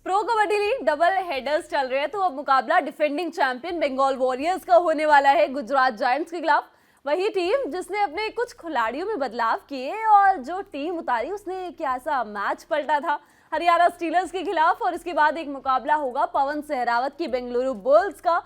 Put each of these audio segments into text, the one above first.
Pro kabaddi league double headers चल रहे हैं, तो अब मुकाबला डिफेंडिंग चैंपियन बंगाल वॉरियर्स का होने वाला है गुजरात जायंट्स के खिलाफ। वही टीम जिसने अपने कुछ खिलाड़ियों में बदलाव किए और जो टीम उतारी उसने क्या सा मैच पलटा था हरियाणा स्टीलर्स के खिलाफ। और इसके बाद एक मुकाबला होगा पवन सहरावत की बेंगलुरु बुल्स का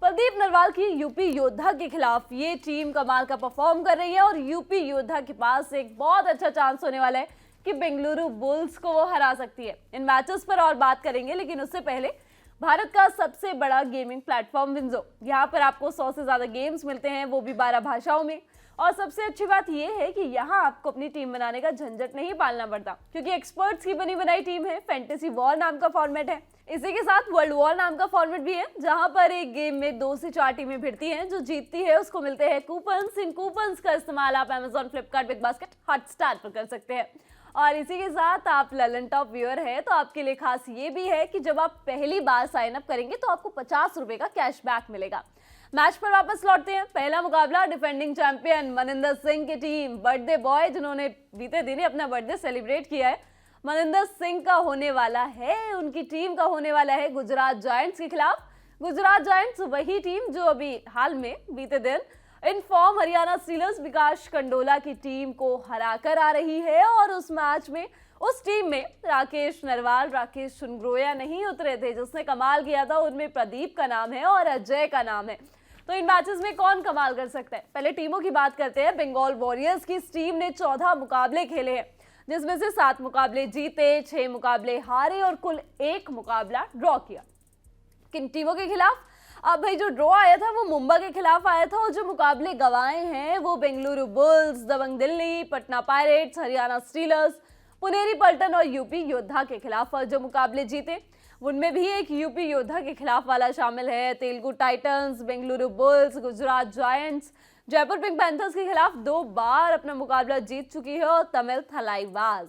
प्रदीप नरवाल की यूपी योद्धा के खिलाफ। ये टीम कमाल का परफॉर्म कर रही है और यूपी योद्धा के पास एक बहुत अच्छा चांस होने वाला है कि बेंगलुरु बुल्स को वो हरा सकती है। इन मैचेस पर और बात करेंगे, लेकिन उससे पहले भारत का सबसे बड़ा गेमिंग प्लेटफॉर्म विंजो, यहाँ पर आपको 100 से ज्यादा गेम्स मिलते हैं, वो भी 12 भाषाओं में। और सबसे अच्छी बात यह है कि यहाँ आपको अपनी टीम बनाने का झंझट नहीं पालना पड़ता, क्योंकि एक्सपर्ट्स की बनी बनाई टीम है। फैंटेसी वॉर नाम का फॉर्मेट है, इसी के साथ वर्ल्ड वॉर नाम का फॉर्मेट भी है, जहां पर एक गेम में 2 से 4 टीमें भिड़ती हैं। जो जीतती है उसको मिलते हैं कूपन्स। इन कूपन्स का इस्तेमाल आप Amazon, Flipkart, big basket, Hotstar पर कर सकते हैं। और इसी के साथ आप ललन टॉप व्यूअर है तो आपके लिए खास ये भी है कि जब आप पहली बार साइन अप करेंगे तो आपको 50 रुपए का कैशबैक मिलेगा। मैच पर वापस लौटते हैं। पहला मुकाबला डिफेंडिंग चैंपियन मनिंदर सिंह की टीम, बर्थडे बॉय जिन्होंने बीते दिन ही अपना बर्थडे सेलिब्रेट किया है, मनिंदर सिंह का होने वाला है, उनकी टीम का होने वाला है गुजरात जायंट्स के खिलाफ। गुजरात जायंट्स वही टीम जो अभी हाल में बीते दिन इन फॉर्म हरियाणा स्टीलर्स विकास कंडोला की टीम को हराकर आ रही है। और उस मैच में उस टीम में राकेश नरवाल, राकेश सुनग्रोया नहीं उतरे थे। जिसने कमाल किया था उनमें प्रदीप का नाम है और अजय का नाम है। तो इन मैचेस में कौन कमाल कर सकता है? पहले टीमों की बात करते हैं। बंगाल वॉरियर्स की इस टीम ने 14 मुकाबले खेले हैं, जिसमें से 7 मुकाबले जीते, 6 मुकाबले हारे और कुल 1 मुकाबला ड्रॉ किया। किन टीमों के खिलाफ? अब भाई जो ड्रॉ आया था वो मुंबई के खिलाफ आया था, और जो मुकाबले गंवाए हैं वो बेंगलुरु बुल्स, दबंग दिल्ली, पटना पायरेट्स, हरियाणा स्टीलर्स, पुनेरी पल्टन और यूपी योद्धा के खिलाफ। और जो मुकाबले जीते उनमें भी एक यूपी योद्धा के खिलाफ वाला शामिल है। Telugu Titans, Bengaluru bulls, Gujarat giants, Jaipur Pink panthers के खिलाफ 2 बार अपना मुकाबला जीत चुकी है, और तमिल थलाइवास।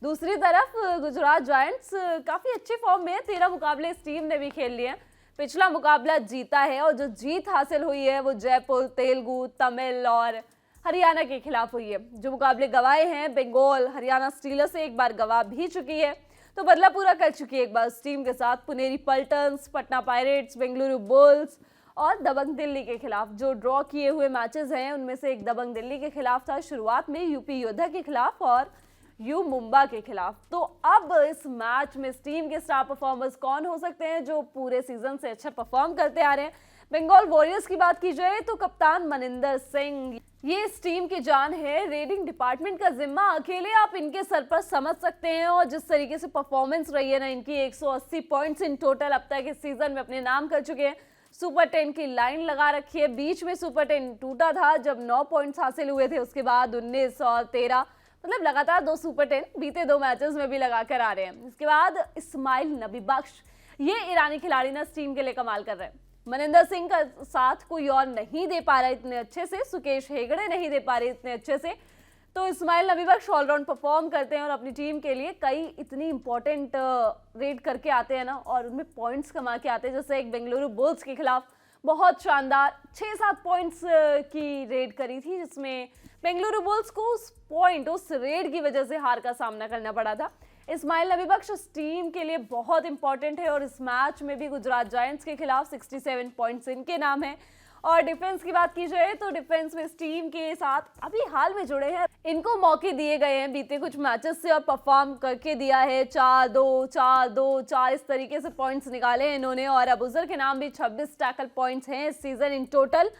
दूसरी तरफ गुजरात जायंट्स काफी अच्छे फॉर्म में है, 13 मुकाबले इस टीम ने भी खेल लिए हैं। पिछला मुकाबला जीता है, और जो जीत हासिल हुई है वो जयपुर, तेलुगु, तमिल और हरियाणा के खिलाफ हुई है। जो मुकाबले गंवाए हैं बंगाल हरियाणा स्टीलर्स से एक बार गंवा भी चुकी है, तो बदला पूरा कर चुकी है एक बार उस टीम के साथ। पुनेरी पल्टन्स, पटना पायरेट्स, बेंगलुरु बुल्स और दबंग दिल्ली के खिलाफ। जो ड्रॉ किए हुए मैचेस हैं उनमें से एक दबंग दिल्ली के खिलाफ था शुरुआत में, यूपी योद्धा के खिलाफ और यू मुंबा के खिलाफ। तो अब इस मैच में इस टीम के स्टार परफॉर्मर्स कौन हो सकते हैं जो पूरे सीजन से अच्छा परफॉर्म करते आ रहे हैं? बंगाल वॉरियर्स की बात की जाए तो कप्तान मनिंदर सिंह ये इस टीम की जान है। रेडिंग डिपार्टमेंट का जिम्मा अकेले आप इनके सर पर समझ सकते हैं, और जिस तरीके से परफॉर्मेंस रही है ना इनकी, 180 पॉइंट्स इन टोटल अब तक इस सीजन में अपने नाम कर चुके हैं। सुपर 10 की लाइन लगा रखी है। बीच में सुपर 10 टूटा था जब 9 पॉइंट्स हासिल हुए थे, उसके बाद 19 और 13, मतलब लगातार 2 सुपर 10 बीते 2 मैचेस में भी लगा कर आ रहे हैं। इसके बाद इस्माइल नबी बख्श, ये ईरानी खिलाड़ी ना इस टीम के लिए कमाल कर रहे हैं। मनिंदर सिंह का साथ कोई और नहीं दे पा रहा है इतने अच्छे से, सुकेश हेगड़े नहीं दे पा रहे इतने अच्छे से, तो इस्माइल नबी बख्श ऑलराउंड परफॉर्म करते हैं और अपनी टीम के लिए कई इतनी इंपॉर्टेंट रेड करके आते हैं ना, और उनमें पॉइंट्स कमा के आते हैं। जैसे एक बेंगलुरु बुल्स के खिलाफ बहुत शानदार 6-7 पॉइंट्स की रेड करी थी, जिसमें बेंगलुरु बुल्स को उस रेड की वजह से हार का सामना करना पड़ा था। इस्माइल नबी बख्श उस टीम के लिए बहुत इंपॉर्टेंट है, और इस मैच में भी गुजरात जायंट्स के खिलाफ 67 पॉइंट्स इनके नाम है। और डिफेंस की बात की जाए तो डिफेंस में इस टीम के साथ अभी हाल में जुड़े हैं, इनको मौके दिए गए हैं बीते कुछ मैचेस से और परफॉर्म करके दिया है। 4-2, 4-2, 4 इस तरीके से पॉइंट्स निकाले हैं इन्होंने, और अबूजर के नाम भी 26 टैकल पॉइंट्स हैं इस सीजन इन टोटल।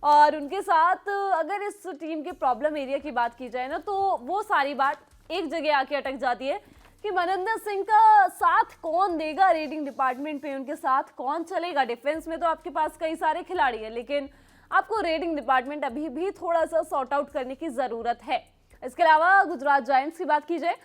और उनके साथ अगर इस टीम के प्रॉब्लम एरिया की बात की जाए ना, तो वो सारी बात एक जगह आके अटक जाती है कि मनिंदर सिंह का साथ कौन देगा रेडिंग डिपार्टमेंट पे, उनके साथ कौन चलेगा। डिफेंस में तो आपके पास कई सारे खिलाड़ी हैं, लेकिन आपको रेडिंग डिपार्टमेंट अभी भी थोड़ा सा सॉर्ट आउट करने की ज़रूरत है। इसके अलावा गुजरात जायंट्स की बात की जाए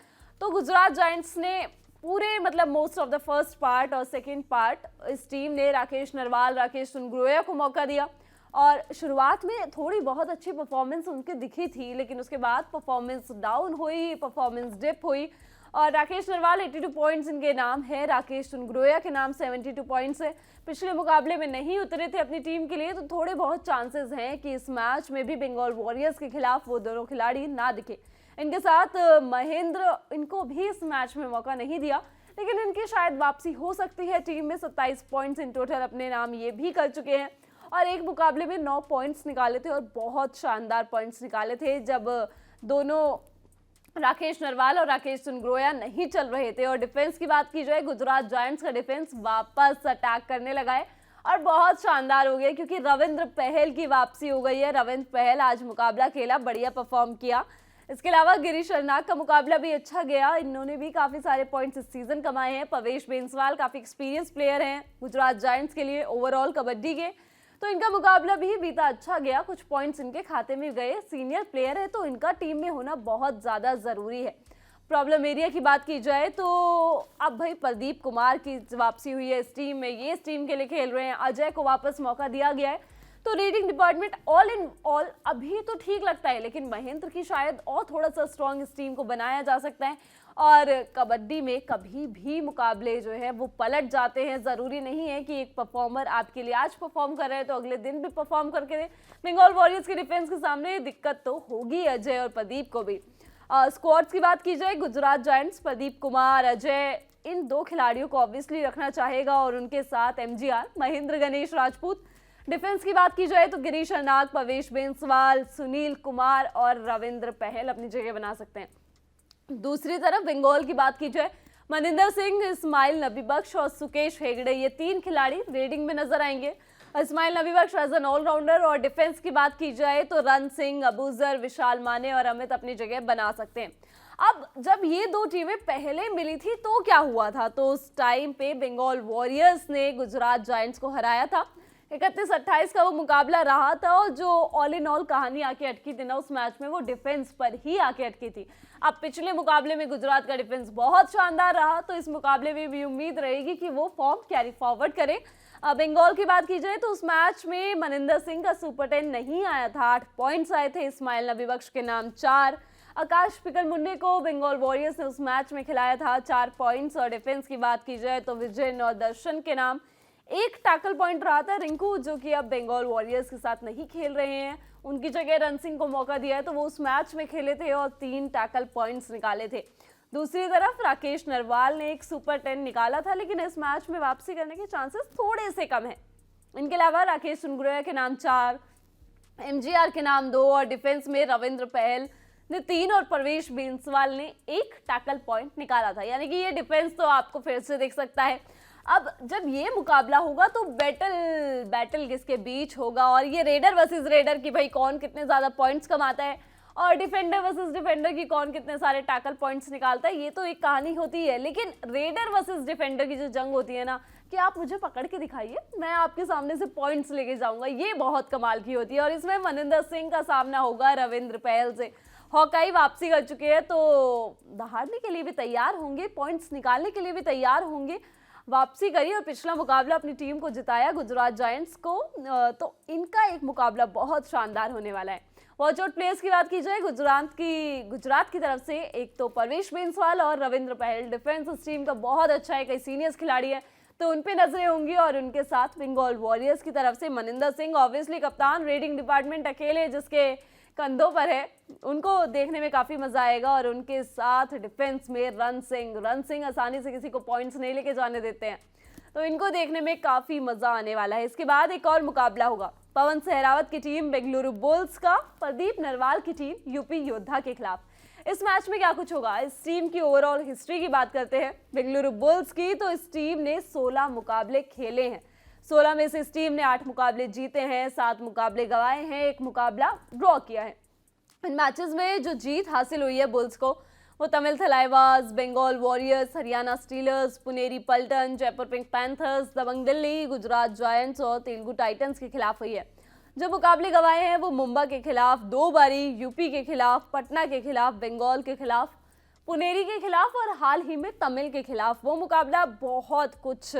तो गुजरात जायंट्स ने पूरे मतलब most of the first part और सेकेंड पार्ट इस टीम ने राकेश नरवाल, राकेश सुनग्रोया को मौका दिया, और शुरुआत में थोड़ी बहुत अच्छी परफॉर्मेंस उनकी दिखी थी, लेकिन उसके बाद परफॉर्मेंस डाउन हुई, परफॉर्मेंस डिप हुई। और राकेश नरवाल 82 पॉइंट्स इनके नाम है, राकेश सुनग्रोया के नाम 72 पॉइंट्स है। पिछले मुकाबले में नहीं उतरे थे अपनी टीम के लिए, तो थोड़े बहुत चांसेस हैं कि इस मैच में भी बंगाल वॉरियर्स के खिलाफ वो दोनों खिलाड़ी ना दिखे। इनके साथ महेंद्र इनको भी इस मैच में मौका नहीं दिया, लेकिन इनकी शायद वापसी हो सकती है। टीम में 27 पॉइंट्स इन टोटल अपने नाम ये भी कर चुके हैं और एक मुकाबले में 9 पॉइंट्स निकाले थे और बहुत शानदार पॉइंट्स निकाले थे जब दोनों राकेश नरवाल और राकेश सुनग्रोया नहीं चल रहे थे। और डिफेंस की बात की जाए, गुजरात जायंट्स का डिफेंस वापस अटैक करने लगा है और बहुत शानदार हो गया क्योंकि रविंद्र पहल की वापसी हो गई है। रविंद्र पहल आज मुकाबला खेला, बढ़िया परफॉर्म किया। इसके अलावा गिरीश शर्नाग का मुकाबला भी अच्छा गया, इन्होंने भी काफी सारे पॉइंट्स इस सीजन कमाए हैं। पवेश बेंसवाल काफी एक्सपीरियंस प्लेयर हैं गुजरात जायंट्स के लिए ओवरऑल कबड्डी के, तो इनका मुकाबला भी बीता अच्छा गया, कुछ पॉइंट्स इनके खाते में गए। सीनियर प्लेयर है तो इनका टीम में होना बहुत ज़्यादा ज़रूरी है। प्रॉब्लम एरिया की बात की जाए तो अब भाई प्रदीप कुमार की वापसी हुई है इस टीम में, ये इस टीम के लिए खेल रहे हैं। अजय को वापस मौका दिया गया है, तो reading department all in all अभी तो ठीक लगता है, लेकिन महेंद्र की शायद और थोड़ा सा स्ट्रॉन्ग इस टीम को बनाया जा सकता है। और कबड्डी में कभी भी मुकाबले जो है वो पलट जाते हैं, ज़रूरी नहीं है कि एक परफॉर्मर आपके लिए आज परफॉर्म कर रहे हैं तो अगले दिन भी परफॉर्म करके दे। बंगाल वॉरियर्स के डिफेंस के सामने दिक्कत तो होगी अजय और प्रदीप को भी। स्क्वाड्स की बात की जाए, गुजरात जायंट्स प्रदीप कुमार, अजय, इन दो खिलाड़ियों को ऑब्वियसली रखना चाहेगा और उनके साथ एमजीआर महेंद्र गणेश राजपूत। डिफेंस की बात की जाए तो गिरीश शर्नाग, पवेश बेंसवाल, सुनील कुमार और रविंद्र पहल अपनी जगह बना सकते हैं। दूसरी तरफ बंगाल की बात की जाए, मनिंदर सिंह, इस्माइल नबी बख्श और सुकेश हेगड़े, ये 3 खिलाड़ी रेडिंग में नजर आएंगे। इस्माइल नबी बख्श एज एन ऑलराउंडर। और डिफेंस की बात की जाए तो रन सिंह, अबूजर, विशाल माने और अमित अपनी जगह बना सकते हैं। अब जब ये दो टीमें पहले मिली थी तो क्या हुआ था, तो उस टाइम पे बंगाल वॉरियर्स ने गुजरात जायंट्स को हराया था। 31-28 का वो मुकाबला रहा था और जो ऑल इन ऑल कहानी आके अटकी थी ना उस मैच में, वो डिफेंस पर ही आके अटकी थी। अब पिछले मुकाबले में गुजरात का डिफेंस बहुत शानदार रहा, तो इस मुकाबले में भी उम्मीद रहेगी कि वो फॉर्म कैरी फॉरवर्ड करे। बंगाल की बात की जाए तो उस मैच में मनिंदर सिंह का सुपर 10 नहीं आया था, 8 पॉइंट्स आए थे। इस्माइल नबी बख्श के नाम 4, आकाश पिकल मुंडे को बंगाल वॉरियर्स ने उस मैच में खिलाया था 4 पॉइंट्स। और डिफेंस की बात की जाए तो विजय और दर्शन के नाम 1 टैकल पॉइंट रहा था। रिंकू जो कि अब बंगाल वॉरियर्स के साथ नहीं खेल रहे हैं, उनकी जगह रन सिंह को मौका दिया है, तो वो उस मैच में खेले थे और 3 टैकल पॉइंट्स निकाले थे। दूसरी तरफ राकेश नरवाल ने एक सुपर 10 निकाला था, लेकिन इस मैच में वापसी करने के चांसेस थोड़े से कम हैं। इनके अलावा राकेश सुनग्रोया के नाम 4, एमजीआर के नाम 2 और डिफेंस में रविंद्र पहल ने 3 और प्रवेश बेंसवाल ने 1 टैकल पॉइंट निकाला था। यानी कि ये डिफेंस तो आपको फिर से दिख सकता है। अब जब ये मुकाबला होगा तो बैटल किसके बीच होगा, और ये रेडर वर्सेस रेडर की भाई कौन कितने ज़्यादा पॉइंट्स कमाता है और डिफेंडर वर्सेस डिफेंडर की कौन कितने सारे टैकल पॉइंट्स निकालता है, ये तो एक कहानी होती है। लेकिन रेडर वर्सेस डिफेंडर की जो जंग होती है ना, कि आप मुझे पकड़ के दिखाइए, मैं आपके सामने से पॉइंट्स लेके जाऊंगा, ये बहुत कमाल की होती है। और इसमें मनिंदर सिंह का सामना होगा रविंद्र पहल से। हॉकाई वापसी कर चुके हैं तो दहाड़ने के लिए भी तैयार होंगे, पॉइंट्स निकालने के लिए भी तैयार होंगे। वापसी करी और पिछला मुकाबला अपनी टीम को जिताया गुजरात जायंट्स को, तो इनका एक मुकाबला बहुत शानदार होने वाला है। वॉच आउट प्लेयर्स की बात की जाए, गुजरात की तरफ से एक तो प्रवेश बेंसवाल और रविंद्र पहल, डिफेंस इस टीम का बहुत अच्छा है, कई सीनियर्स खिलाड़ी है तो उन पे नजरें होंगी। और उनके साथ बंगाल वॉरियर्स की तरफ से मनिंदर सिंह, ऑब्वियसली कप्तान, रेडिंग डिपार्टमेंट अकेले जिसके कंधों पर है, उनको देखने में काफी मजा आएगा। और उनके साथ डिफेंस में रन सिंह आसानी से किसी को पॉइंट्स नहीं लेके जाने देते हैं, तो इनको देखने में काफी मजा आने वाला है। इसके बाद एक और मुकाबला होगा, पवन सहरावत की टीम बेंगलुरु बुल्स का प्रदीप नरवाल की टीम यूपी योद्धा के खिलाफ। इस मैच में क्या कुछ होगा, इस टीम की ओवरऑल हिस्ट्री की बात करते हैं बेंगलुरु बुल्स की, तो इस टीम ने 16 मुकाबले खेले हैं। 16 में से इस टीम ने 8 मुकाबले जीते हैं, 7 मुकाबले गंवाए हैं, 1 मुकाबला ड्रॉ किया है। इन मैचेस में जो जीत हासिल हुई है बुल्स को, वो Tamil Thalaivas, Bengal Warriors, Haryana Steelers, Puneri Paltan, Jaipur Pink Panthers, Dabang Delhi, Gujarat Giants और तेलुगु टाइटंस के खिलाफ हुई है। जो मुकाबले गंवाए हैं वो मुंबई के खिलाफ 2 बारी, यूपी के खिलाफ, पटना के खिलाफ, बंगाल के खिलाफ, पुनेरी के खिलाफ और हाल ही में तमिल के खिलाफ। वो मुकाबला बहुत कुछ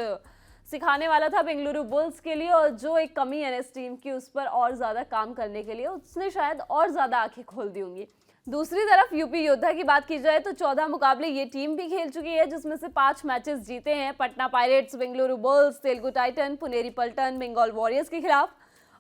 सिखाने वाला था बेंगलुरु बुल्स के लिए, और जो एक कमी है इस टीम की उस पर और ज़्यादा काम करने के लिए उसने शायद और ज़्यादा आंखें खोल दी होंगी। दूसरी तरफ यूपी योद्धा की बात की जाए तो 14 मुकाबले ये टीम भी खेल चुकी है, जिसमें से 5 मैचेस जीते हैं, Patna Pirates, Bengaluru Bulls, Telugu Titan, Puneri Paltan, Bengal Warriors के खिलाफ,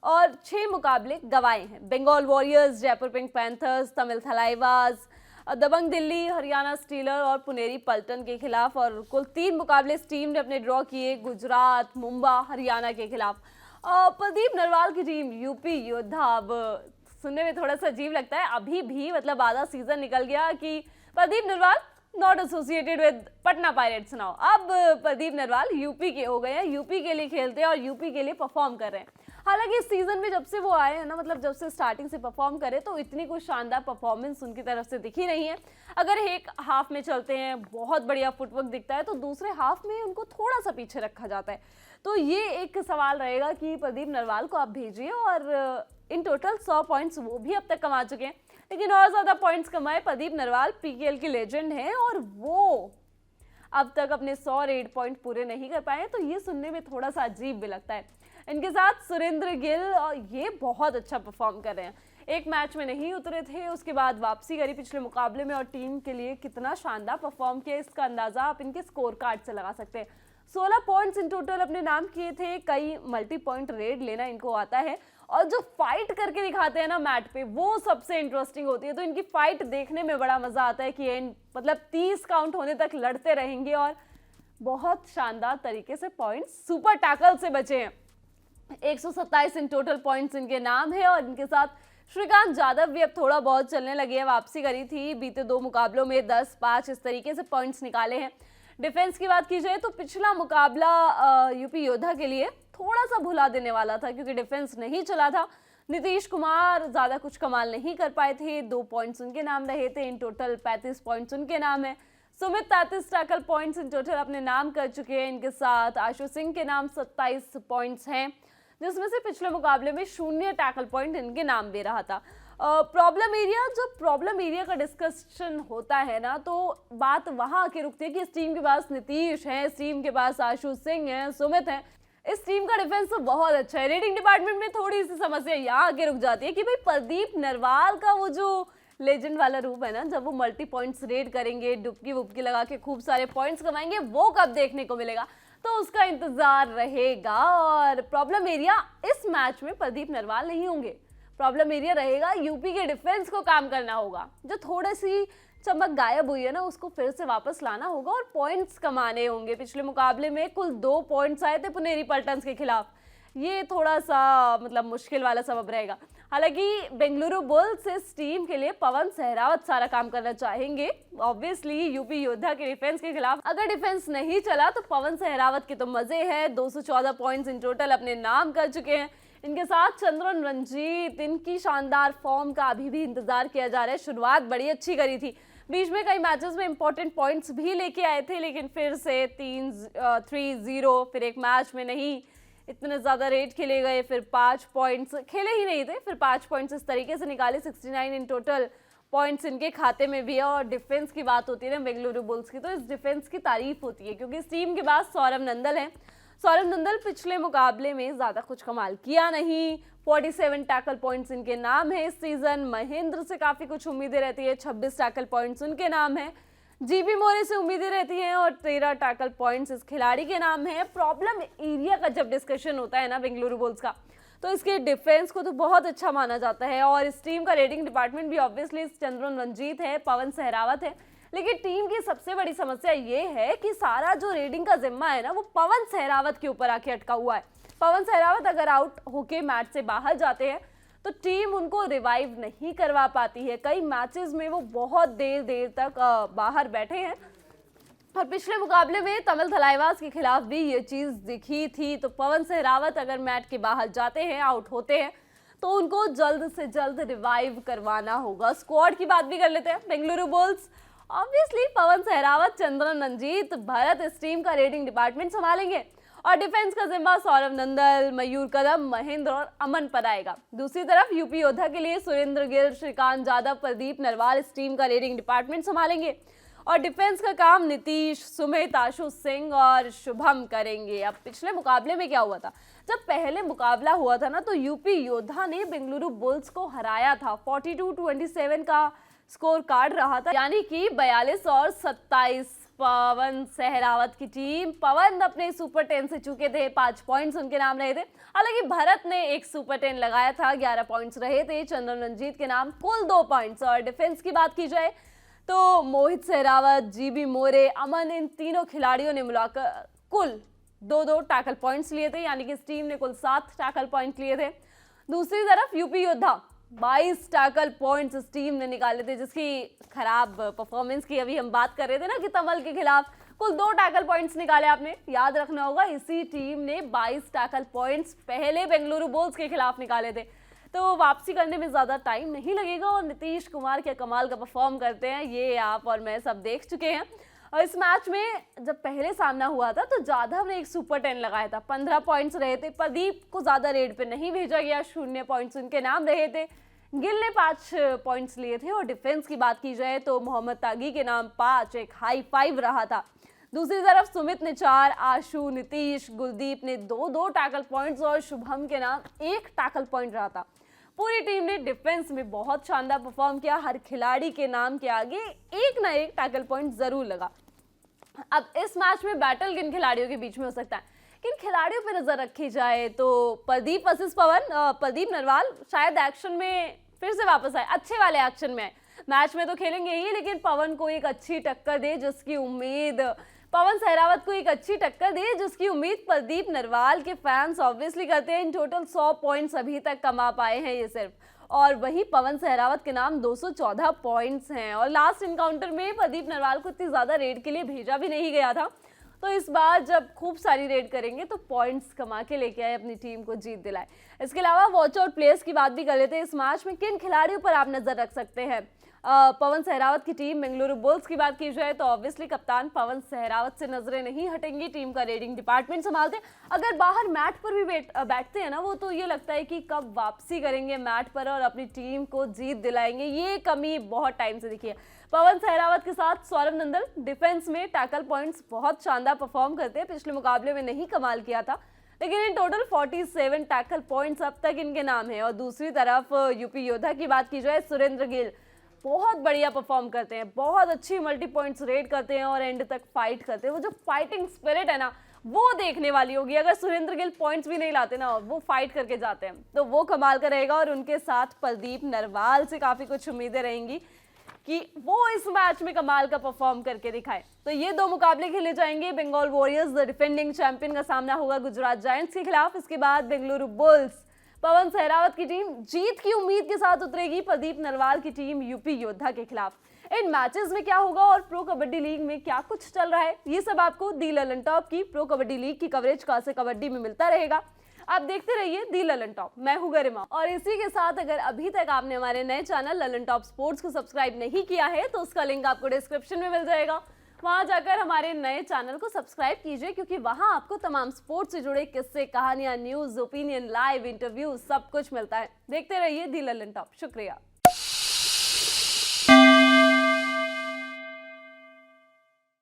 और 6 मुकाबले गंवाए हैं, Bengal Warriors, Jaipur Pink Panthers, Tamil Thalaivas, Dabang Delhi, Haryana Steeler और पुनेरी पल्टन के खिलाफ। और कुल 3 मुकाबले इस टीम ने अपने ड्रॉ किए, गुजरात, मुंबई, हरियाणा के खिलाफ। प्रदीप नरवाल की टीम यूपी योद्धा, अब सुनने में थोड़ा सा अजीब लगता है, अभी भी मतलब आधा सीजन निकल गया कि Pradeep Narwal not associated with Patna pirates now. अब प्रदीप नरवाल यूपी के हो गए हैं, यूपी के लिए खेलते हैं और यूपी के लिए परफॉर्म कर रहे हैं। हालांकि इस सीजन में जब से वो आए हैं ना, मतलब जब से स्टार्टिंग से परफॉर्म करे तो इतनी कुछ शानदार परफॉर्मेंस उनकी तरफ से दिखी नहीं है। अगर एक हाफ में चलते हैं बहुत बढ़िया फुटवर्क दिखता है, तो दूसरे हाफ में उनको थोड़ा सा पीछे रखा जाता है। तो ये एक सवाल रहेगा कि प्रदीप नरवाल को आप भेजिए, और इन टोटल 100 पॉइंट्स वो भी अब तक कमा चुके हैं, लेकिन और ज्यादा पॉइंट्स कमाए प्रदीप नरवाल पीकेएल के लेजेंड हैं, और वो अब तक अपने 100 रेड पॉइंट पूरे नहीं कर पाए। तो ये सुनने में थोड़ा सा अजीब भी लगता है। इनके साथ सुरेंद्र गिल, और ये बहुत अच्छा परफॉर्म कर रहे हैं। एक मैच में नहीं उतरे थे, उसके बाद वापसी करी पिछले मुकाबले में, और टीम के लिए कितना शानदार परफॉर्म किया इसका अंदाजा आप इनके स्कोर कार्ड से लगा सकते हैं। 16 पॉइंट्स इन टोटल अपने नाम किए थे, कई मल्टी पॉइंट रेड लेना इनको आता है, और जो फाइट करके दिखाते हैं ना मैट पे, वो सबसे इंटरेस्टिंग होती है। तो इनकी फाइट देखने में बड़ा मजा आता है कि मतलब 30 काउंट होने तक लड़ते रहेंगे, और बहुत शानदार तरीके से पॉइंट्स सुपर टैकल से बचे हैं। 127 इन टोटल पॉइंट्स इनके नाम है, और इनके साथ श्रीकांत यादव भी अब थोड़ा बहुत चलने लगे हैं। वापसी करी थी बीते 2 मुकाबलों में, 10-5 इस तरीके से पॉइंट्स निकाले हैं। डिफेंस की बात की जाए तो पिछला मुकाबला यूपी योद्धा के लिए थोड़ा सा भुला देने वाला था, क्योंकि डिफेंस नहीं चला था। नीतीश कुमार ज्यादा कुछ कमाल नहीं कर पाए थे, 2 पॉइंट्स उनके नाम रहे थे। इन टोटल 35 पॉइंट्स उनके नाम है। Sumit 33 tackle points in total अपने नाम कर चुके हैं। इनके साथ आशु सिंह के नाम 27 पॉइंट्स हैं, जिसमें से पिछले मुकाबले में 0 टैकल पॉइंट इनके नाम दे रहा था। प्रॉब्लम एरिया, जब प्रॉब्लम एरिया का डिस्कशन होता है ना, तो बात वहां आके रुकती है कि इस टीम के पास नीतीश है, इस टीम के पास आशु सिंह है, सुमित है, इस टीम का डिफेंस तो बहुत अच्छा है। रेडिंग डिपार्टमेंट में थोड़ी सी समस्या यहाँ आके रुक जाती है कि भाई प्रदीप नरवाल का वो जो लेजेंड वाला रूप है ना, जब वो मल्टी पॉइंट्स रेड करेंगे, डुबकी वुबकी लगा के खूब सारे पॉइंट्स कमाएंगे, वो कब देखने को मिलेगा, तो उसका इंतजार रहेगा। और प्रॉब्लम एरिया इस मैच में प्रदीप नरवाल नहीं होंगे, प्रॉब्लम एरिया रहेगा यूपी के डिफेंस को काम करना होगा। जो थोड़ी सी चमक गायब हुई है ना, उसको फिर से वापस लाना होगा और पॉइंट्स कमाने होंगे। पिछले मुकाबले में कुल 2 पॉइंट्स आए थे पुनेरी पल्टन्स के खिलाफ, ये थोड़ा सा मतलब मुश्किल वाला सबब रहेगा। हालांकि बेंगलुरु बुल्स इस टीम के लिए पवन सहरावत सारा काम करना चाहेंगे। ऑब्वियसली यूपी योद्धा के डिफेंस के खिलाफ अगर डिफेंस नहीं चला तो पवन सहरावत के तो मजे हैं। 214 पॉइंट्स इन टोटल अपने नाम कर चुके हैं। इनके साथ चंद्रन रंजीत, इनकी शानदार फॉर्म का अभी भी इंतजार किया जा रहा है। शुरुआत बड़ी अच्छी करी थी, बीच में कई मैचेस में इंपॉर्टेंट पॉइंट्स भी लेके आए थे, लेकिन फिर से 3-0, फिर एक मैच में नहीं इतने ज़्यादा रेट खेले गए, फिर 5 पॉइंट्स खेले ही नहीं थे, फिर 5 पॉइंट्स इस तरीके से निकाले। 69 इन टोटल पॉइंट्स इनके खाते में भी है। और डिफेंस की बात होती है ना बेंगलुरु बुल्स की, तो इस डिफेंस की तारीफ होती है, क्योंकि इस टीम के पास सौरभ नंदल है। सौरभ नंदल पिछले मुकाबले में ज़्यादा कुछ कमाल किया नहीं, 47 टैकल पॉइंट्स इनके नाम है इस सीजन। महेंद्र से काफ़ी कुछ उम्मीदें रहती है, 26 टैकल पॉइंट्स उनके नाम है। जीबी मोरे से उम्मीदें रहती हैं और 13 टैकल पॉइंट्स इस खिलाड़ी के नाम है। प्रॉब्लम एरिया का जब डिस्कशन होता है ना बेंगलुरु बुल्स का, तो इसके डिफेंस को तो बहुत अच्छा माना जाता है, और इस टीम का रेटिंग डिपार्टमेंट भी ऑब्वियसली चंद्रन रंजीत है, पवन सहरावत है। लेकिन टीम की सबसे बड़ी समस्या ये है कि सारा जो रेडिंग का जिम्मा है ना, वो पवन सहरावत के ऊपर आके अटका हुआ है। पवन सहरावत अगर आउट होके मैच से बाहर जाते हैं तो टीम उनको रिवाइव नहीं करवा पाती है। कई मैचेस में वो बहुत देर तक बाहर बैठे हैं, और पिछले मुकाबले में तमिल थलाइवास के खिलाफ भी ये चीज़ दिखी थी। तो पवन सहरावत अगर मैच के बाहर जाते हैं, आउट होते हैं, तो उनको जल्द से जल्द रिवाइव करवाना होगा। स्क्वाड की बात भी कर लेते हैं बेंगलुरु बुल्स। ऑब्वियसली पवन सहरावत, चंद्रन रंजीत, भरत इस टीम का रेटिंग डिपार्टमेंट संभालेंगे, और डिफेंस का जिम्मा सौरभ नंदल, मयूर कदम, महेंद्र और अमन पर आएगा। दूसरी तरफ यूपी योद्धा के लिए सुरेंद्र गिल, श्रीकांत यादव, प्रदीप नरवाल इस टीम का रेटिंग डिपार्टमेंट संभालेंगे, और डिफेंस का काम नीतीश, सुमित, आशु सिंह और शुभम करेंगे। अब पिछले मुकाबले में क्या हुआ था, जब पहले मुकाबला हुआ था ना, तो यूपी योद्धा ने बेंगलुरु बुल्स को हराया था। 42-27 का स्कोर कार्ड रहा था, यानी कि 42 और 27। पवन सहरावत की टीम, पवन अपने सुपर 10 से चुके थे, 5 पॉइंट्स उनके नाम रहे थे। हालांकि भरत ने एक सुपर 10 लगाया था, 11 पॉइंट्स रहे थे। चंद्रन रंजीत के नाम कुल 2 पॉइंट्स। और डिफेंस की बात की जाए तो मोहित सहरावत, जीबी मोरे, अमन, इन तीनों खिलाड़ियों ने मिलाकर कुल 2-2 टैकल पॉइंट्स लिए थे, यानी कि इस टीम ने कुल 7 टैकल पॉइंट लिए थे। दूसरी तरफ यूपी योद्धा 22 टैकल पॉइंट्स इस टीम ने निकाले थे, जिसकी खराब परफॉर्मेंस की अभी हम बात कर रहे थे ना कि तमल के खिलाफ कुल 2 टैकल पॉइंट्स निकाले। आपने याद रखना होगा, इसी टीम ने 22 टैकल पॉइंट्स पहले बेंगलुरु बुल्स के खिलाफ निकाले थे। तो वापसी करने में ज़्यादा टाइम नहीं लगेगा और नीतीश कुमार क्या कमाल का परफॉर्म करते हैं, ये आप और मैं सब देख चुके हैं। और इस मैच में जब पहले सामना हुआ था तो जाधव ने एक सुपर 10 लगाया था, 15 पॉइंट्स रहे थे। प्रदीप को ज़्यादा रेड पे नहीं भेजा गया, 0 पॉइंट्स उनके नाम रहे थे। गिल ने 5 पॉइंट्स लिए थे और डिफेंस की बात की जाए तो मोहम्मद तागी के नाम 5, एक हाई 5 रहा था। दूसरी तरफ सुमित ने 4, आशु, नीतीश, गुलदीप ने 2-2 टैकल पॉइंट्स और शुभम के नाम 1 टैकल पॉइंट रहा था। पूरी टीम ने डिफेंस में बहुत शानदार परफॉर्म किया, हर खिलाड़ी के नाम के आगे एक ना एक टैकल पॉइंट जरूर लगा। अब इस मैच में बैटल किन खिलाड़ियों के बीच में हो सकता है, किन खिलाड़ियों पर नजर रखी जाए तो प्रदीप वर्सेस पवन, प्रदीप नरवाल शायद एक्शन में फिर से वापस आए, अच्छे वाले एक्शन में। मैच में तो खेलेंगे ही, लेकिन पवन को एक अच्छी टक्कर दे जिसकी उम्मीद, पवन सहरावत को एक अच्छी टक्कर दे जिसकी उम्मीद प्रदीप नरवाल के फैंस ऑब्वियसली करते हैं। इन टोटल 100 पॉइंट्स अभी तक कमा पाए हैं ये सिर्फ, और वही पवन सहरावत के नाम 214 पॉइंट्स हैं। और लास्ट इनकाउंटर में प्रदीप नरवाल को इतनी ज़्यादा रेड के लिए भेजा भी नहीं गया था, तो इस बार जब खूब सारी रेड करेंगे तो पॉइंट्स कमा के लेके आए, अपनी टीम को जीत दिलाए। इसके अलावा वॉच आउट प्लेयर्स की बात भी कर लेते हैं। इस मैच में किन खिलाड़ियों पर आप नजर रख सकते हैं? पवन सहरावत की टीम बेंगलुरु बुल्स की बात की जाए तो ऑब्वियसली कप्तान पवन सहरावत से नजरें नहीं हटेंगी, टीम का रेडिंग डिपार्टमेंट संभालते। अगर बाहर मैट पर भी बैठते हैं ना वो, तो ये लगता है कि कब वापसी करेंगे मैट पर और अपनी टीम को जीत दिलाएंगे, ये कमी बहुत टाइम से दिखी है। पवन सहरावत के साथ सौरभ नंदन डिफेंस में टैकल पॉइंट्स बहुत शानदार परफॉर्म करते हैं, पिछले मुकाबले में नहीं कमाल किया था, लेकिन इन टोटल 47 टैकल पॉइंट्स अब तक इनके नाम है। और दूसरी तरफ यूपी योद्धा की बात की जाए, सुरेंद्र गिल बहुत बढ़िया परफॉर्म करते हैं, बहुत अच्छी मल्टी पॉइंट्स रेड करते हैं और एंड तक फाइट करते हैं। वो जो फाइटिंग स्पिरिट है ना, वो देखने वाली होगी। अगर सुरेंद्र गिल पॉइंट्स भी नहीं लाते ना, वो फाइट करके जाते हैं, तो वो कमाल का रहेगा। और उनके साथ प्रदीप नरवाल से काफ़ी कुछ उम्मीदें रहेंगी कि वो इस मैच में कमाल का परफॉर्म करके दिखाए। तो ये 2 मुकाबले खेले जाएंगे। Bengal Warriors the defending champion का सामना होगा गुजरात जायंट्स के खिलाफ। इसके बाद बेंगलुरु बुल्स, पवन सहरावत की टीम जीत की उम्मीद के साथ उतरेगी प्रदीप नरवाल की टीम यूपी योद्धा के खिलाफ। इन मैचेस में क्या होगा और प्रो कबड्डी लीग में क्या कुछ चल रहा है, ये सब आपको दी ललन टॉप की प्रो कबड्डी लीग की कवरेज का से कबड्डी में मिलता रहेगा। आप देखते रहिए दी ललन टॉप। मैं हूं गरिमा, और इसी के साथ अगर अभी तक आपने हमारे नए चैनल ललन टॉप स्पोर्ट्स को सब्सक्राइब नहीं किया है तो उसका लिंक आपको डिस्क्रिप्शन में मिल जाएगा, वहां जाकर हमारे नए चैनल को सब्सक्राइब कीजिए, क्योंकि वहां आपको तमाम स्पोर्ट्स से जुड़े किस्से, कहानियां, न्यूज, ओपिनियन, लाइव इंटरव्यू सब कुछ मिलता है। देखते रहिए दी ललन टॉप। शुक्रिया।